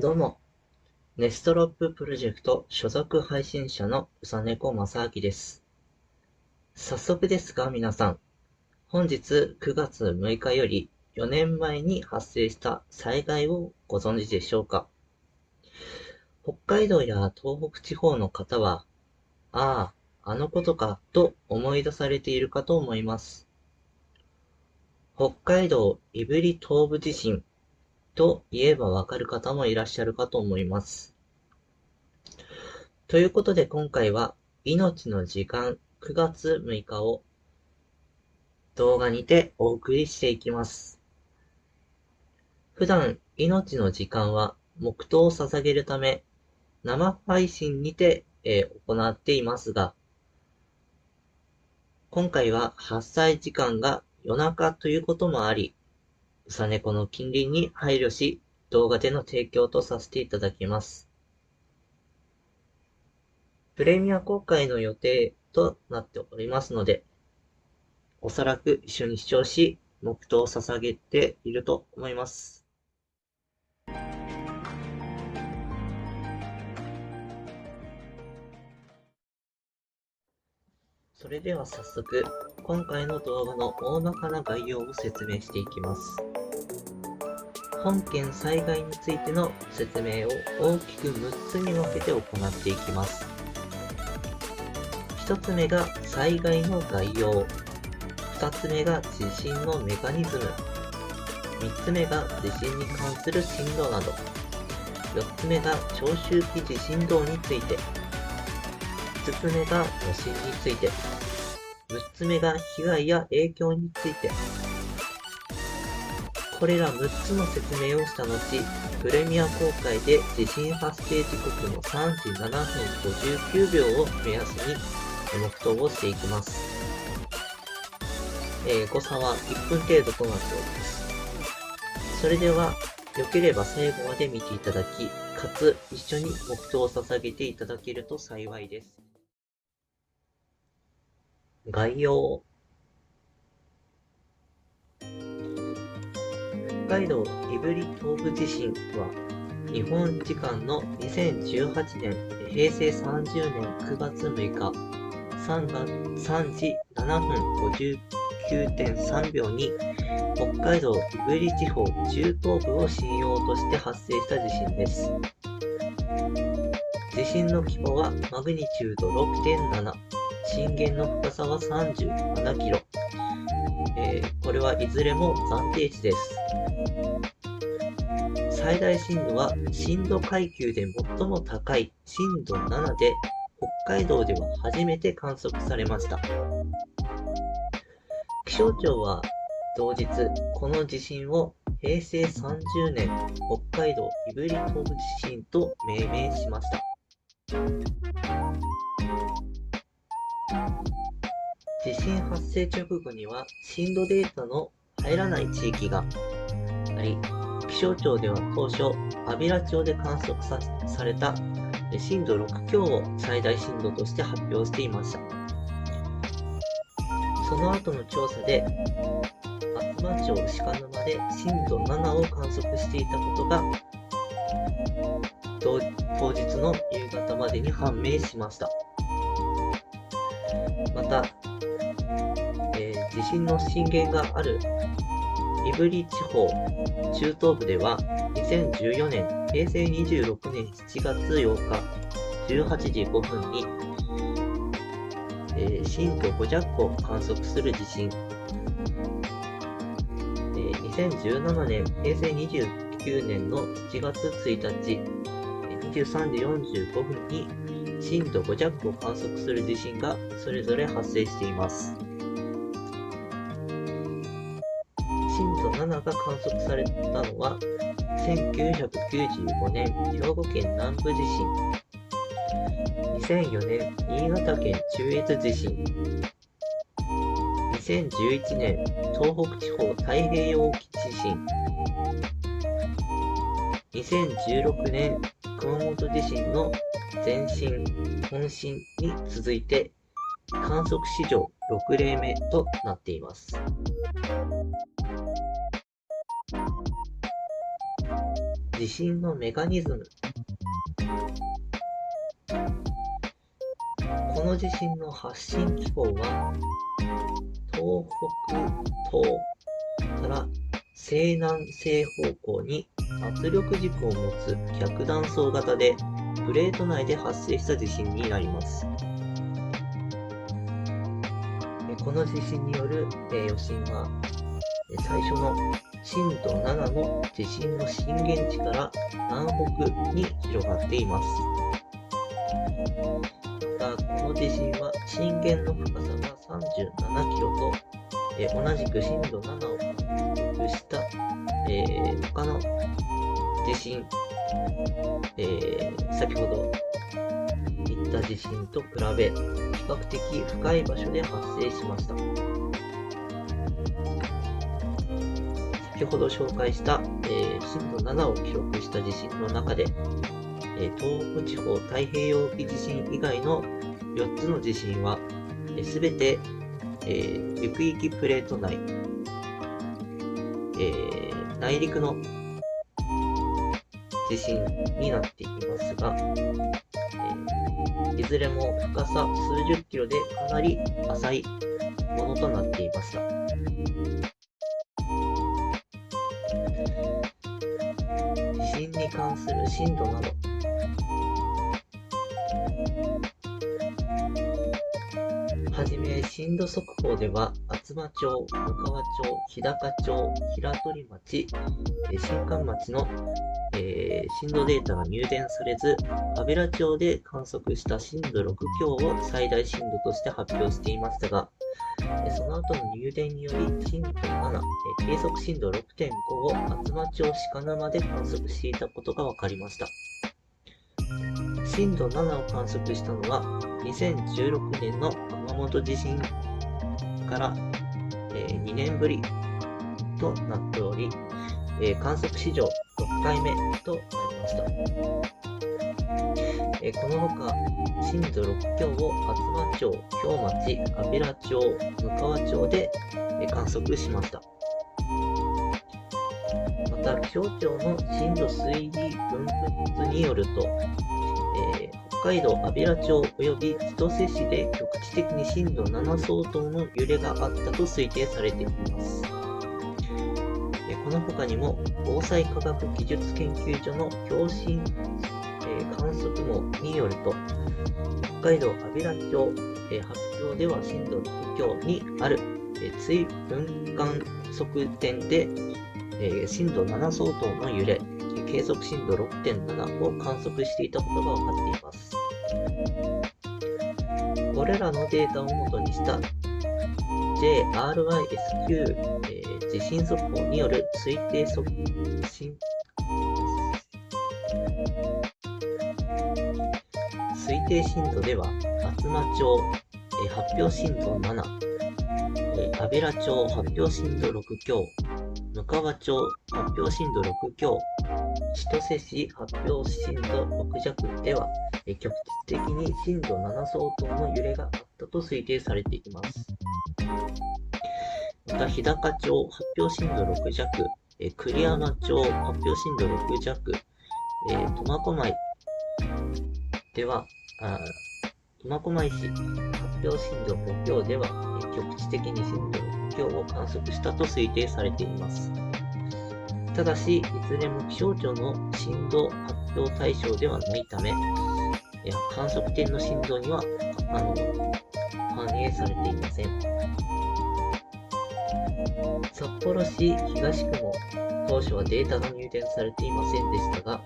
どうも、ネストロッププロジェクト所属配信者のうさねこまさあきです。早速ですが皆さん、本日9月6日より4年前に発生した災害をご存知でしょうか？北海道や東北地方の方は、ああ、あのことかと思い出されているかと思います。北海道胆振東部地震と言えばわかる方もいらっしゃるかと思います。ということで今回は、命の時間9月6日を動画にてお送りしていきます。普段、命の時間は黙祷を捧げるため、生配信にて、行っていますが、今回は発災時間が夜中ということもあり、うさねこの近隣に配慮し、動画での提供とさせていただきます。プレミア公開の予定となっておりますので、おそらく一緒に視聴し、黙祷を捧げていると思います。それでは早速、今回の動画の大まかな概要を説明していきます。本件災害についての説明を大きく6つに分けて行っていきます。1つ目が災害の概要、2つ目が地震のメカニズム、3つ目が地震に関する震度など、4つ目が長周期地震動について、5つ目が余震について、6つ目が被害や影響について。これら6つの説明をした後、プレミア公開で地震発生時刻の3時7分59秒を目安に黙祷をしていきます。誤差は1分程度となっております。それでは、良ければ最後まで見ていただき、かつ一緒に黙祷を捧げていただけると幸いです。概要。北海道胆振東部地震は、日本時間の2018年平成30年9月6日3時7分59.3秒に北海道胆振地方中東部を震央として発生した地震です。地震の規模はマグニチュード 6.7、震源の深さは37キロ。これはいずれも暫定値です。最大震度は震度階級で最も高い震度7で北海道では初めて観測されました。気象庁は同日この地震を平成30年北海道胆振東部地震と命名しました。地震発生直後には震度データの入らない地域があり、気象庁では当初、安平町で観測された震度6強を最大震度として発表していました。その後の調査で、厚真町鹿沼で震度7を観測していたことが、当日の夕方までに判明しました。また、地震の震源がある胆振地方中東部では2014年平成26年7月8日18時5分に、震度5弱を観測する地震、2017年平成29年の7月1日23時45分に震度5弱を観測する地震がそれぞれ発生しています。震度7が観測されたのは1995年兵庫県南部地震、2004年新潟県中越地震、2011年東北地方太平洋沖地震、2016年熊本地震の前震・本震に続いて観測史上6例目となっています。地震のメカニズム。この地震の発震機構は、東北東から西南西方向に圧力軸を持つ逆断層型で、プレート内で発生した地震になります。この地震による余震は、最初の震度7の地震の震源地から南北に広がっています。また、この地震は震源の深さが37キロと、同じく震度7を観測した、他の地震、先ほど言った地震と比べ、比較的深い場所で発生しました。先ほど紹介した、震度7を記録した地震の中で、東北地方太平洋沖地震以外の4つの地震は、すべて、陸域プレート内、内陸の地震になっていますが、いずれも深さ数十キロでかなり浅いものとなっていました。地震に関する震度など、はじめ震度速報では厚真町、むかわ町、日高町、平取町、新冠町の、震度データが入電されず、安平町で観測した震度6強を最大震度として発表していましたが、その後の入電により震度7、計測震度 6.5 を厚真町鹿沼で観測していたことが分かりました。震度7を観測したのは2016年の熊本地震から2年ぶりとなっており、観測史上6回目となりました。このほか、震度6強を厚真町、氷町、安平町、むかわ町で観測しました。また、気象庁の震度推移分布図によると、北海道安平町及び千歳市で局地的に震度7相当の揺れがあったと推定されています。この他にも防災科学技術研究所の共振、観測網によると、北海道安平町、発表では震度6強にある、追分観測点で、震度7相当の揺れ、計測震度 6.7 を観測していたことが分かっています。これらのデータを元にした JRISQ、地震速報による推定震度では、厚真町、発表震度7、安平町発表震度6強、むかわ町発表震度6強、千歳市発表震度6弱では、局地的に震度7相当の揺れがあったと推定されています。また、日高町発表震度6弱、栗山町発表震度6弱、苫小牧では、苫小牧市発表震度5強では、局地的に震度6強を観測したと推定されています。ただし、いずれも気象庁の震度発表対象ではないため、観測点の震度には反映されていません。札幌市東区も当初はデータが入電されていませんでしたが、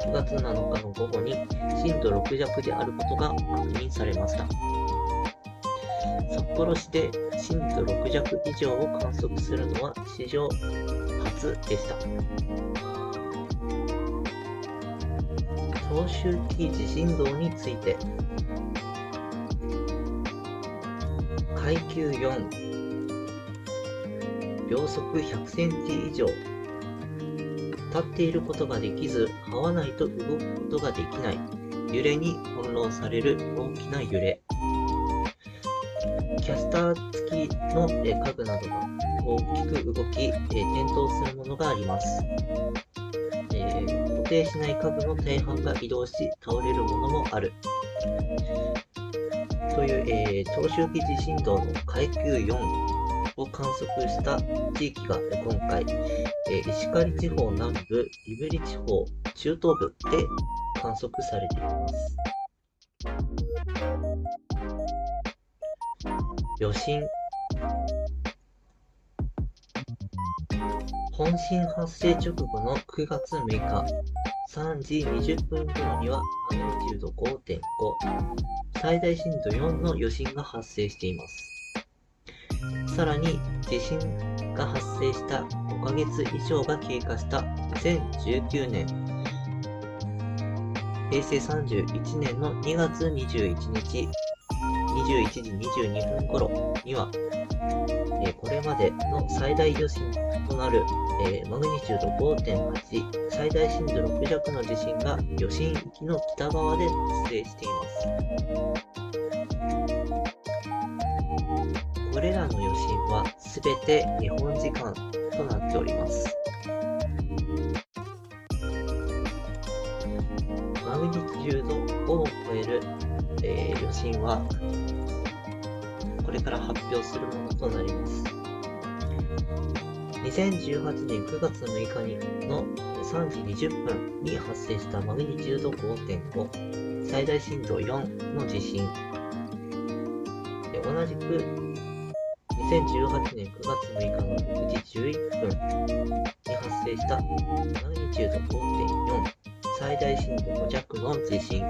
9月7日の午後に震度6弱であることが確認されました。札幌市で震度6弱以上を観測するのは史上初でした。長周期地震動について、階級4、秒速100センチ以上、立っていることができず、這わないと動くことができない、揺れに翻弄される大きな揺れ、キャスター付きの家具などが大きく動き、転倒するものがあります。固定しない家具の大半が移動し倒れるものもあるという、長周期地震動の階級4を観測した地域が今回、石狩地方南部、胆振地方中東部で観測されています。余震。本震発生直後の9月6日3時20分頃にはマグニチュード 5.5、最大震度4の余震が発生しています。さらに地震が発生した5ヶ月以上が経過した2019年平成31年の2月21日21時22分頃には、これまでの最大余震となる、マグニチュード 5.8、最大震度6弱の地震が余震域の北側で発生しています。これらの余震はすべて日本時間となっております。マグニチュード5を超える、余震はこれから発表するものとなります。2018年9月6日の3時20分に発生したマグニチュード 5.5、最大震度4の地震。同じく2018年9月6日の6時11分に発生したマグニチュード 5.4、最大震度5弱の地震。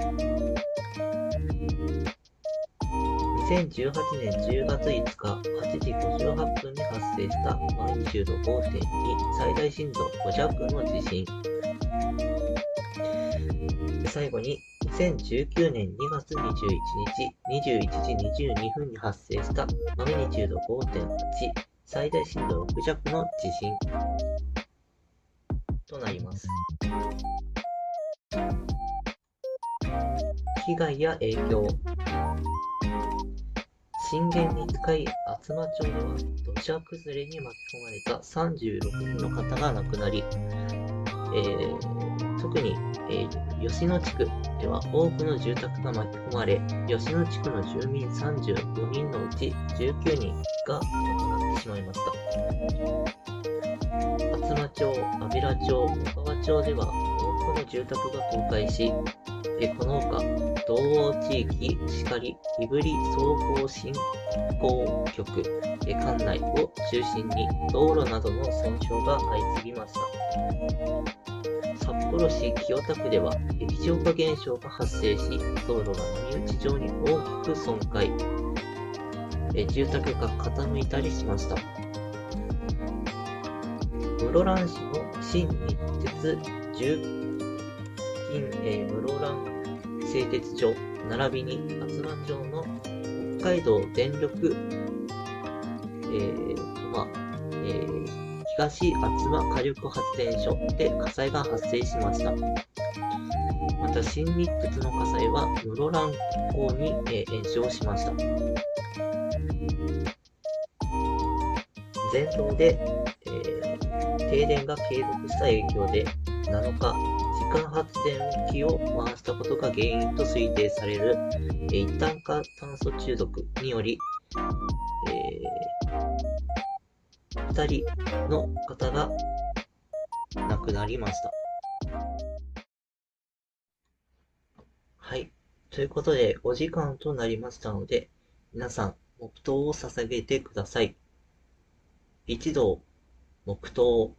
2018年10月5日8時58分に発生したマグニチュード 5.2、最大震度5弱の地震。最後に2019年2月21日21時22分に発生したマグニチュード 5.8、最大震度6弱の地震となります。被害や影響。震源に近い厚真町では土砂崩れに巻き込まれた36人の方が亡くなり、特に、吉野地区では多くの住宅が巻き込まれ、吉野地区の住民34人のうち19人が亡くなってしまいました。厚真町、安平町、小川町では多くの住宅が倒壊し、このほか、道央地域、鹿り、胆振総合振興局管内を中心に道路などの損傷が相次ぎました。札幌市清田区では液状化現象が発生し、道路が波打ち状に大きく損壊、住宅が傾いたりしました。室蘭市の新日鉄重近室蘭製鉄所並びに厚真町の北海道電力、東厚真火力発電所で火災が発生しました。また新日鉄の火災は室蘭港に、延焼しました。全島で、停電が継続した影響で7日、時間発電機を回したことが原因と推定される一酸化炭素中毒により、2人の方が亡くなりました。はい。ということで、お時間となりましたので、皆さん、黙祷を捧げてください。一同、黙祷。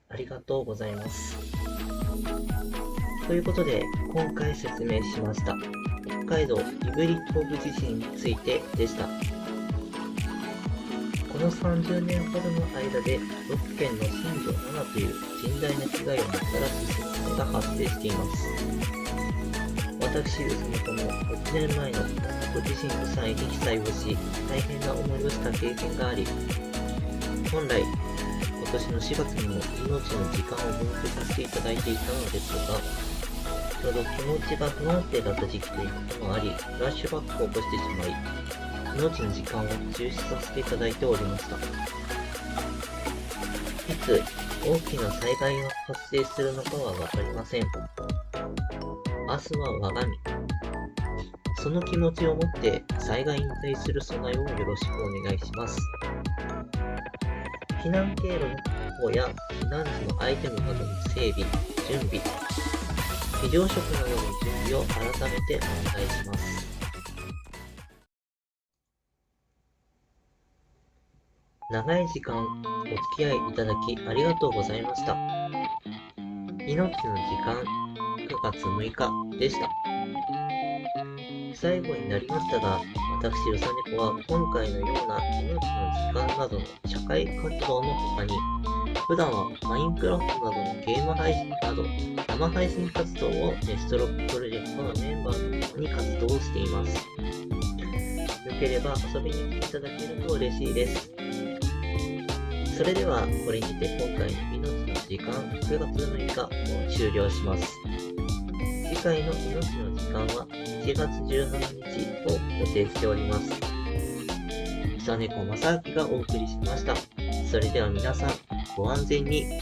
ありがとうございます。ということで、今回説明しました。北海道胆振東部地震についてでした。この30年ほどの間で6件の震度7という甚大な被害をもたらす災害が発生しています。私、うさねこも6年前の熊本地震の際に被災をし、大変な思いをした経験があり、本来、今年の4月にも命の時間を分布させていただいていたのですが、ちょうど気持ちが不安定だった時期ということもあり、フラッシュバックを起こしてしまい、命の時間を中止させていただいておりました。いつ大きな災害が発生するのかはわかりません。明日は我が身。その気持ちを持って災害に対する備えをよろしくお願いします。避難経路の確保や避難時のアイテムなどの整備、準備、非常食などの準備を改めてお願いします。長い時間お付き合いいただきありがとうございました。命の時間9月6日でした。最後になりましたが、私、うさねこは今回のような命の時間などの社会活動の他に、普段はマインクラフトなどのゲーム配信など生配信活動をネストロッププロジェクトのメンバーと共に活動をしています。よければ遊びに来ていただけると嬉しいです。それではこれにて今回の命の時間9月6日を終了します。次回の命の時間は1月17日を予定しております。うさねこまさあきがお送りしました。それでは皆さんご安全に。